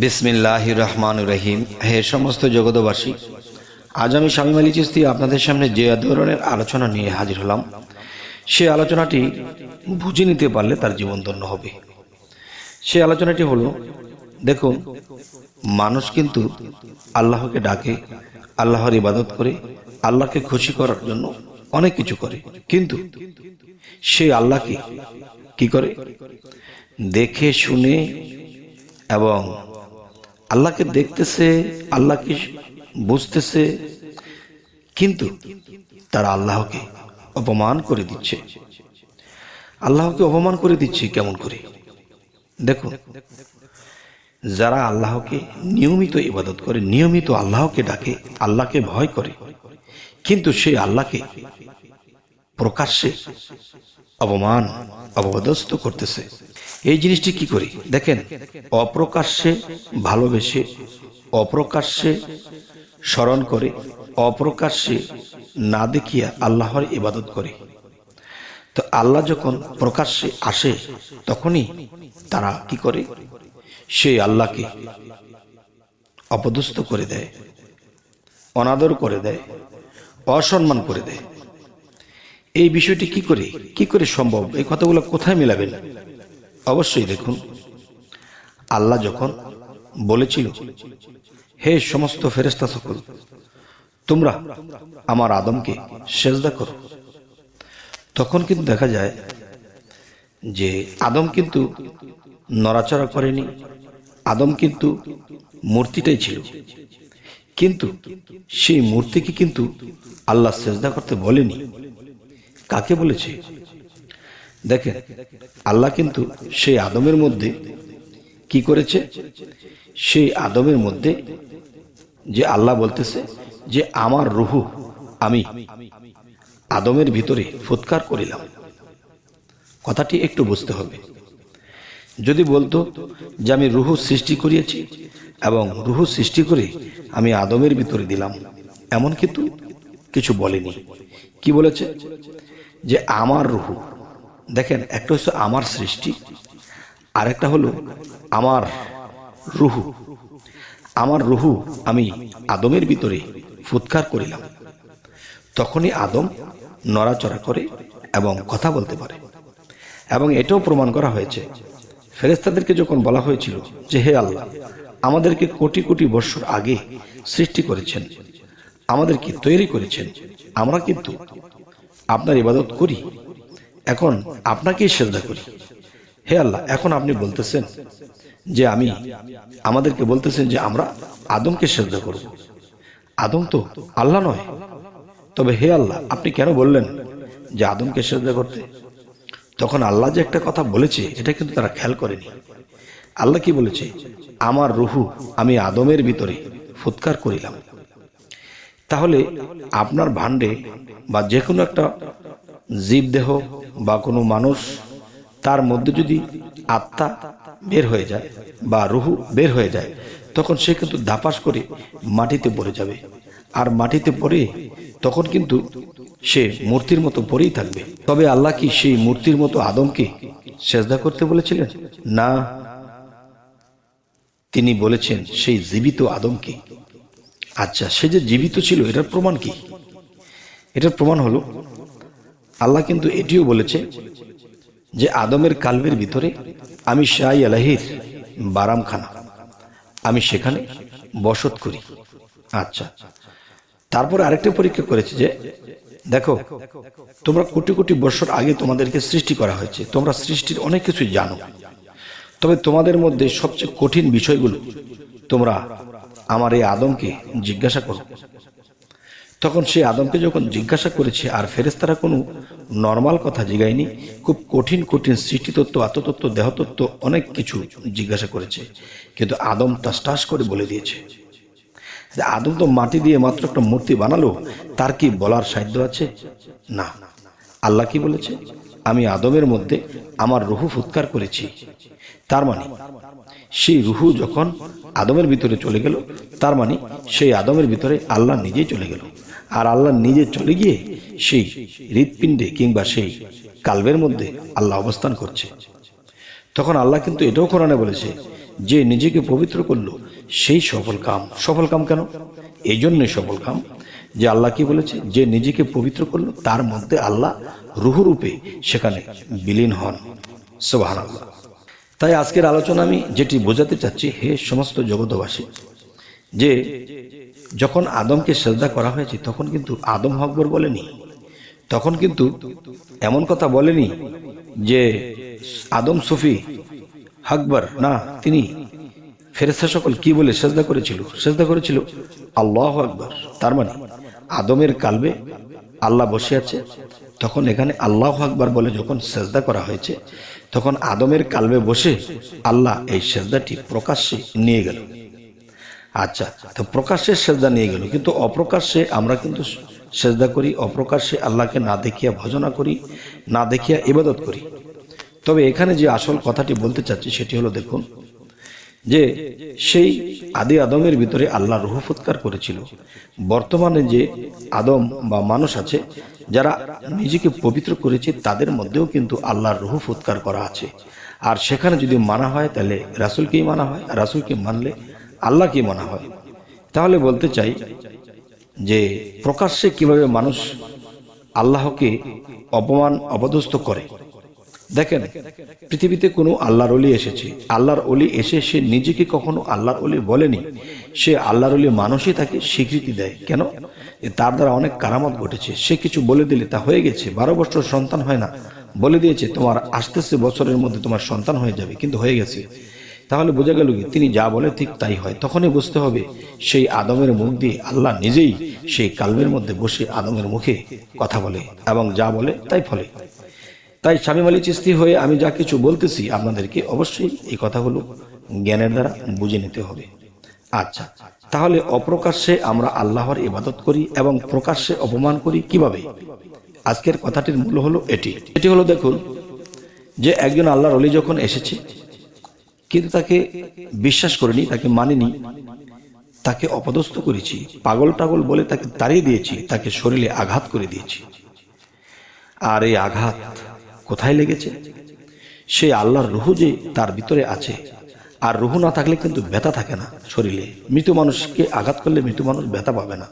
বিসমিল্লাহির রহমানির রহিম। হে সমস্ত জগতবাসী, আজ আমি শামীম আলী চিশতি আপনাদের সামনে যে ধরনের আলোচনা নিয়ে হাজির হলাম, সে আলোচনাটি বুঝে নিতে পারলে তার জীবন ধন্য হবে। সে আলোচনাটি হলো, দেখুন, মানুষ কিন্তু আল্লাহকে ডাকে, আল্লাহর ইবাদত করে, আল্লাহকে খুশি করার জন্য অনেক কিছু করে, কিন্তু সে আল্লাহকে কি করে? দেখে শুনে এবং আল্লাহকে দেখতেছে, আল্লাহকে বুঝতেছে, কিন্তু তারা আল্লাহকে অপমান করে দিচ্ছে। আল্লাহকে অপমান করে দিচ্ছে কেমন করে? দেখুন, যারা আল্লাহকে নিয়মিত ইবাদত করে, নিয়মিত আল্লাহকে ডাকে, আল্লাহকে ভয় করে, কিন্তু সে আল্লাহকে প্রকাশ্যে অপমান অপদস্থ করতেছে। এই জিনিসটি কি করে? দেখেন, অপ্রকাশ্যে ভালোবেসে, অপ্রকাশ্যে স্মরণ করে, অপ্রকাশ্যে না দেখিয়া আল্লাহর ইবাদত করে। তো আল্লাহ যখন প্রকাশ্যে আসে, তখনই তারা কি করে? সেই আল্লাহকে অপদস্থ করে দেয়, অনাদর করে দেয়, অসম্মান করে দেয়। এই বিষয়টি কি করে সম্ভব? এই কথাগুলো কোথায় মেলাবেন? অবশ্যই দেখুন, আল্লাহ যখন বলেছিল, হে সমস্ত ফেরেশতা সকল, তোমরা আমার আদমকে সেজদা করো, তখন কিন্তু দেখা যায় যে আদম কিন্তু নড়াচড়া করেনি, আদম কিন্তু মূর্তিটাই ছিল, কিন্তু সেই মূর্তিকে কিন্তু আল্লাহ সেজদা করতে বলেনি। কাকে বলেছে? দেখেন, আল্লাহ কিন্তু সেই আদমের মধ্যে কি করেছে? সেই আদমের মধ্যে যে আল্লাহ বলতেছে যে আমার রুহু আমি আদমের ভিতরে ফুৎকার করিলাম। কথাটি একটু বুঝতে হবে। যদি বলতো যে আমি রুহু সৃষ্টি করিয়েছি এবং রুহু সৃষ্টি করে আমি আদমের ভিতরে দিলাম, এমন কিন্তু কিছু বলেনি। কি বলেছে? যে আমার রুহু। দেখেন, একটা হচ্ছে আমার সৃষ্টি, আর একটা হলো আমার রুহু। আমার রুহু আমি আদমের ভিতরে ফুৎকার করিলাম, তখনই আদম নড়াচড়া করে এবং কথা বলতে পারে। এবং এটাও প্রমাণ করা হয়েছে, ফেরেশতাদেরকে যখন বলা হয়েছিল যে হে আল্লাহ, আমাদেরকে কোটি কোটি বছর আগে সৃষ্টি করেছেন, আমাদেরকে তৈরি করেছেন, আমরা কিন্তু আপনার ইবাদত করি, এখন আপনাকেই সেজদা করি। হে আল্লাহ, এখন আপনি বলতেছেন যে আমাদেরকে বলতেছেন যে আমরা আদমকে সেজদা করব। আদম তো আল্লাহ নয়। তবে হে আল্লাহ, আপনি কেন বললেন যে আদমকে সেজদা করতে? তখন আল্লাহ যে একটা কথা বলেছে, এটা কিন্তু তারা খেয়াল করেনি। আল্লাহ কি বলেছে? আমার রুহু আমি আদমের ভিতরে ফুৎকার করিলাম। তাহলে আপনার ভাণ্ডে বা যে কোনো একটা জীবদেহ বা কোনো মানুষ, তার মধ্যে যদি আত্মা বের হয়ে যায় বা রুহু বের হয়ে যায়, তখন সে কিন্তু ধাপাস করে মাটিতে পড়ে যাবে। আর মাটিতে পড়ে তখন কিন্তু সে মূর্তির মতো পড়েই থাকবে। তবে আল্লাহ কি সেই মূর্তির মতো আদমকে সেজদা করতে বলেছিলেন? না, তিনি বলেছেন সেই জীবিত আদমকে। আচ্ছা, সে যে জীবিত ছিল, এটার প্রমাণ কি? এটার প্রমাণ হলো, আল্লাহ কিন্তু এটিও বলেছে যে আদমের কালবের ভিতরে আমি শাহ আলাহির বারামখানা, আমি সেখানে বসত করি। আচ্ছা, তারপরে আরেকটা পরীক্ষা করেছে যে দেখো, তোমরা কোটি কোটি বছর আগে তোমাদেরকে সৃষ্টি করা হয়েছে, তোমরা সৃষ্টির অনেক কিছুই জানো, তবে তোমাদের মধ্যে সবচেয়ে কঠিন বিষয়গুলো তোমরা আমার এই আদমকে জিজ্ঞাসা করো। তখন সে আদমকে যখন জিজ্ঞাসা করেছে, আর ফেরেশতারা কোনো নর্মাল কথা জিগায়নি, খুব কঠিন কঠিন সৃষ্টিতত্ত্ব, আত্মতত্ত্ব, দেহতত্ত্ব অনেক কিছু জিজ্ঞাসা করেছে, কিন্তু আদম টাস করে বলে দিয়েছে। আদম তো মাটি দিয়ে মাত্র একটা মূর্তি বানালো, তার কি বলার সাধ্য আছে? না। আল্লাহ কি বলেছে? আমি আদমের মধ্যে আমার রুহু ফুৎকার করেছি। তার মানে সেই রুহু যখন আদমের ভিতরে চলে গেল, তার মানে সেই আদমের ভিতরে আল্লাহ নিজেই চলে গেল। আর আল্লাহ নিজে চলে গিয়ে সেই হৃৎপিণ্ডে কিংবা সেই কালবের মধ্যে আল্লাহ অবস্থান করছে। তখন আল্লাহ কিন্তু এটাও কোরআনে বলেছে যে নিজেকে পবিত্র করলো সেই সফল কাম। সফল কাম কেন? এই জন্যই সফল কাম যে আল্লাহ কি বলেছে, যে নিজেকে পবিত্র করলো তার মধ্যে আল্লাহ রূপে সেখানে বিলীন হন। সুবহানাল্লাহ। তাই আজকের আলোচনা আমি যেটি বোঝাতে চাচ্ছি, হে সমস্ত জগতবাসী, যে যখন আদমকে সেজদা করা হয়েছে তখন কিন্তু আদম আকবর বলেনি, তখন কিন্তু এমন কথা বলেনি যে আদম সুফি আকবর, না, তিনি ফেরেশতা সকল কি বলে সেজদা করেছিল? সেজদা করেছিল আল্লাহু আকবর। তার মানে আদমের কালবে আল্লাহ বসে আছে, তখন এখানে আল্লাহু আকবর বলে যখন সেজদা করা হয়েছে তখন আদমের কালবে বসে আল্লাহ এই সেজদাটি প্রকাশ্যে নিয়ে গেল। আচ্ছা, তো প্রকাশ্যে সেজদা নিয়ে গেল, কিন্তু অপ্রকাশ্যে আমরা কিন্তু সেজদা করি, অপ্রকাশ্যে আল্লাহকে না দেখিয়া ভজনা করি, না দেখিয়া ইবাদত করি। তবে এখানে যে আসল কথাটি বলতে চাচ্ছি সেটি হলো, দেখুন যে সেই আদি আদমের ভিতরে আল্লাহ রূহ ফুৎকার করেছিল। বর্তমানে যে আদম বা মানুষ আছে যারা নিজেকে পবিত্র করেছে তাদের মধ্যেও কিন্তু আল্লাহর রূহ ফুৎকার করা আছে। আর সেখানে যদি মানা হয় তাহলে রাসূলকেই মানা হয়, আর রাসূলকে মানলে আল্লাহকে মানা হয়। তাহলে বলতে চাই যে প্রকাশ্যে কিভাবে মানুষ আল্লাহকে অপমান অপদস্থ করে। দেখেন, পৃথিবীতে কোনো আল্লাহর ওলি এসেছে, আল্লাহর ওলি এসে সে নিজেকে কখনো আল্লাহর ওলি বলেনি, সে আল্লাহর ওলি মানুষই তাকে স্বীকৃতি দেয়। কেন? তার দ্বারা অনেক কারামত ঘটেছে, সে কিছু বলে দিলে তা হয়ে গেছে। 12 বছর সন্তান হয় না, বলে দিয়েছে তোমার আসতেছে বছরের মধ্যে তোমার সন্তান হয়ে যাবে, কিন্তু হয়ে গেছে। তাহলে বোঝা গেল কি তিনি যা বলে ঠিক তাই হয়। তখনই বুঝতে হবে সেই আদমের মুখ দিয়ে আল্লাহ নিজেই সেই কালবের মধ্যে বসে আদমের মুখে কথা বলে এবং যা বলে তাই ফলে। তাই শামীম আলী চিশতি হয়ে আমি যা কিছু বলতেছি আপনাদেরকে অবশ্যই এই কথাগুলো জ্ঞানের দ্বারা বুঝে নিতে হবে। আচ্ছা, তাহলে অপ্রকাশ্যে আমরা আল্লাহর ইবাদত করি এবং প্রকাশ্যে অপমান করি কিভাবে? আজকের কথাটির মূল হলো এটি হলো, দেখুন যে একজন আল্লাহর ওলি যখন এসেছে কিন্তু তাকে বিশ্বাস করিনি, তাকে মানিনি, তাকে অপদস্থ করেছি, পাগল টাগল বলে তাকে তাড়িয়ে দিয়েছি, তাকে শরীরে আঘাত করে দিয়েছি। আর এই আঘাত কোথায় লেগেছে? সেই আল্লাহর রূহ যে তার ভিতরে আছে, আর রূহ না থাকলে কিন্তু ব্যথা থাকে না শরীরে। মৃত মানুষকে আঘাত করলে মৃত মানুষ ব্যথা পাবে না,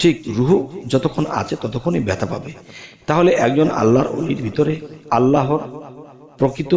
ঠিক রূহ যতক্ষণ আছে ততক্ষণই ব্যথা পাবে। তাহলে একজন আল্লাহর ওলির ভিতরে আল্লাহর প্রকৃত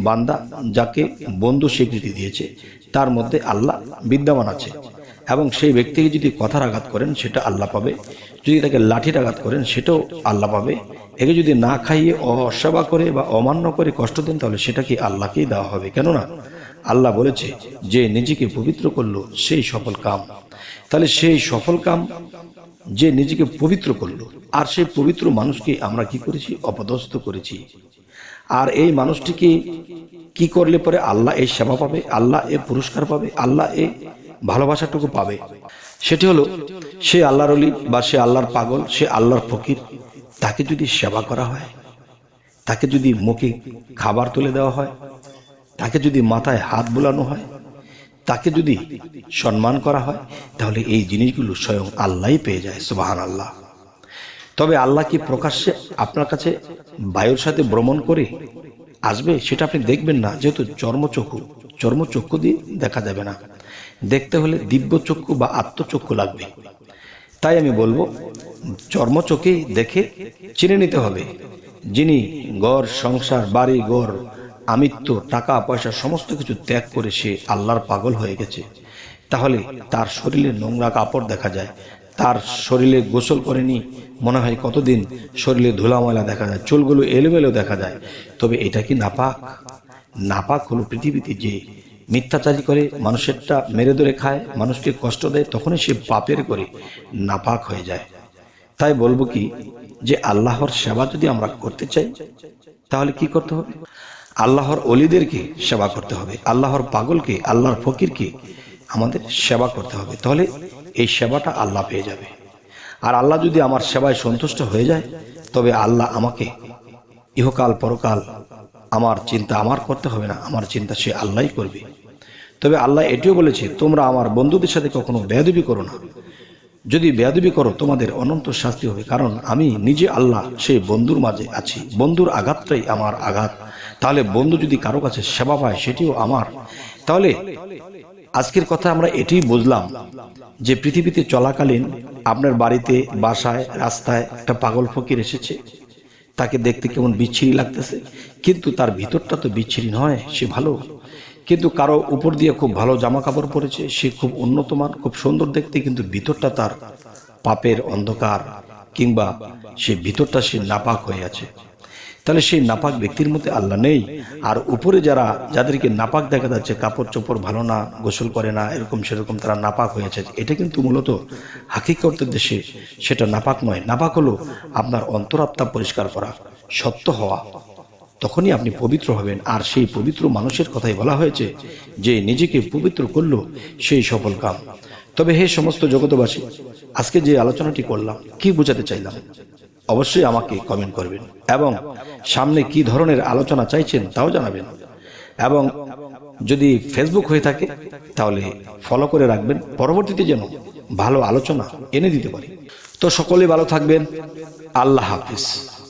বান্দা যাকে বন্ধু স্বীকৃতি দিয়েছে তার মধ্যে আল্লাহ বিদ্যমান আছে, এবং সেই ব্যক্তিকে যদি কথার আঘাত করেন সেটা আল্লাহ পাবে, যদি তাকে লাঠির আঘাত করেন সেটাও আল্লাহ পাবে। একে যদি না খাইয়ে অসেবা করে বা অমান্য করে কষ্ট দেন তাহলে সেটা কি আল্লাহকেই দেওয়া হবে। কেননা আল্লাহ বলেছে যে নিজেকে পবিত্র করলো সেই সফল কাম। তাহলে সেই সফল কাম যে নিজেকে পবিত্র করলো, আর সেই পবিত্র মানুষকে আমরা কি করেছি? অপদস্থ করেছি। আর এই মানুষটিকে কি করলে পরে আল্লাহ এই সেবা পাবে, আল্লাহ এ পুরস্কার পাবে, আল্লাহ এ ভালোবাসাটুকু পাবে? সেটি হলো সে আল্লাহর ওলি বা সে আল্লাহর পাগল, সে আল্লাহর ফকির, তাকে যদি সেবা করা হয়, তাকে যদি মুখে খাবার তুলে দেওয়া হয়, তাকে যদি মাথায় হাত বুলানো হয়, তাকে যদি সম্মান করা হয়, তাহলে এই জিনিসগুলো স্বয়ং আল্লাহই পেয়ে যায়। সুবহানাল্লাহ। তবে আল্লাহ কি প্রকাশ্যে আপনার কাছে বায়ুর সাথে ভ্রমণ করে আসবে? সেটা আপনি দেখবেন না, যেহেতু চর্মচক্ষু দিয়ে দেখা যাবে না। দেখতে হলে দিব্য চক্ষু বা আত্মচক্ষু লাগবে। তাই আমি বলবো চর্মচক্ষে দেখে চিনে নিতে হবে যিনি ঘর সংসার বাড়ি ঘর আমিত্ব টাকা পয়সা সমস্ত কিছু ত্যাগ করে সে আল্লাহর পাগল হয়ে গেছে। তাহলে তার শরীরে নোংরা কাপড় দেখা যায়, তার শরীরে গোসল করেনি মনে হয় কতদিন, শরীরে ধুলা ময়লা দেখা যায়, চুলগুলো এলোমেলো দেখা যায়। তবে এটা কি নাপাক? নাপাক হলো পৃথিবীতে যে মিথ্যাচারী করে, মানুষেরটা মেরে ধরে খায়, মানুষকে কষ্ট দেয়, তখনই সে পাপের করে নাপাক হয়ে যায়। তাই বলবো কি যে আল্লাহর সেবা যদি আমরা করতে চাই তাহলে কি করতে হবে? আল্লাহর ওলিদেরকে সেবা করতে হবে, আল্লাহর পাগলকে, আল্লাহর ফকিরকে আমাদের সেবা করতে হবে। তাহলে এই সেবাটা আল্লাহ পেয়ে যাবে। আর আল্লাহ যদি আমার সেবায় সন্তুষ্ট হয়ে যায় তবে আল্লাহ আমাকে ইহকাল পরকাল আমার চিন্তা আমার করতে হবে না, আমার চিন্তা সে আল্লাহই করবে। তবে আল্লাহ এটিও বলেছে তোমরা আমার বন্ধুদের সাথে কখনো বেয়াদবি করো না, যদি বেয়াদবি করো তোমাদের অনন্ত শাস্তি হবে। কারণ আমি নিজে আল্লাহ সেই বন্ধুর মাঝে আছি, বন্ধুর আঘাতটাই আমার আঘাত। তাহলে বন্ধু যদি কারো কাছে সেবা পায় সেটিও আমার। তাহলে আজকের কথা আমরা এটাই বুঝলাম যে পৃথিবীতে চলাকালীন আপনার বাড়িতে, বাসায়, রাস্তায় একটা পাগল ফকির এসেছে, তাকে দেখতে কেমন বিচ্ছিরি লাগতেছে, কিন্তু তার ভিতরটা তো বিচ্ছিরি নয়, সে ভালো। কিন্তু কারো উপর দিয়ে খুব ভালো জামা কাপড় পরেছে, সে খুব উন্নতমান, খুব সুন্দর দেখতে, কিন্তু ভিতরটা তার পাপের অন্ধকার, কিংবা সে ভিতরটা সে নাপাক হয়ে আছে। তাহলে সেই নাপাক ব্যক্তির মধ্যে আল্লাহ নেই। আর উপরে যাদেরকে নাপাক দেখা যাচ্ছে, কাপড় চোপড় ভালো না, গোসল করে না, এরকম সেরকম, তারা নাপাক হয়েছে, এটা কিন্তু মূলত হাকিকতের দেশে সেটা নাপাক নয়। নাপাক হলো আপনার অন্তরাত্মা পরিষ্কার করা, সত্য হওয়া, তখনই আপনি পবিত্র হবেন। আর সেই পবিত্র মানুষের কথাই বলা হয়েছে যে নিজেকে পবিত্র করলো সেই সফল কাম। তবে হে সমস্ত জগতবাসী, আজকে যে আলোচনাটি করলাম, কি বোঝাতে চাইলাম, অবশ্যই আমাকে কমেন্ট করবেন, এবং সামনে কি ধরনের আলোচনা চাইছেন তাও জানাবেন। এবং যদি ফেসবুক হয়ে থাকে তাহলে ফলো করে রাখবেন, পরবর্তীতে যেন ভালো আলোচনা এনে দিতে পারি। তো সকলে ভালো থাকবেন। আল্লাহ হাফিজ।